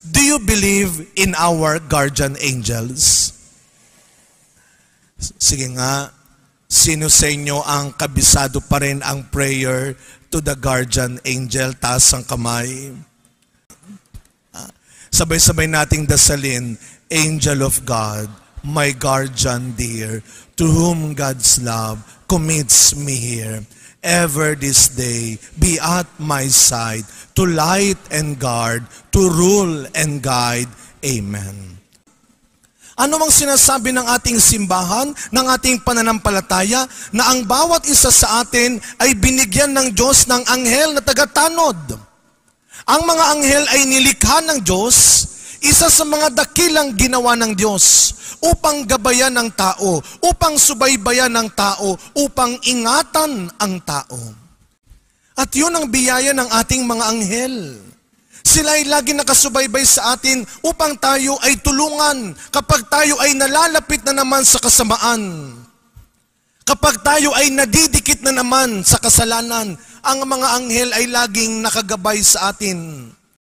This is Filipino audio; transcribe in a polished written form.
Do you believe in our guardian angels? Sige nga, sino sa inyo ang kabisado pa rin ang prayer to the guardian angel? Taas ang kamay. Sabay-sabay nating dasalin, Angel of God, my guardian dear, to whom God's love commits me here. Ever this day, be at my side, to light and guard, to rule and guide. Amen. Ano mang sinasabi ng ating simbahan, ng ating pananampalataya, na ang bawat isa sa atin ay binigyan ng Diyos ng anghel na tagatanod. Ang mga anghel ay nilikha ng Diyos, isa sa mga dakilang ginawa ng Diyos upang gabayan ng tao, upang subaybayan ng tao, upang ingatan ang tao. At yun ang biyaya ng ating mga anghel. Sila ay lagi nakasubaybay sa atin upang tayo ay tulungan kapag tayo ay nalalapit na naman sa kasamaan. Kapag tayo ay nadidikit na naman sa kasalanan, ang mga anghel ay laging nakagabay sa atin.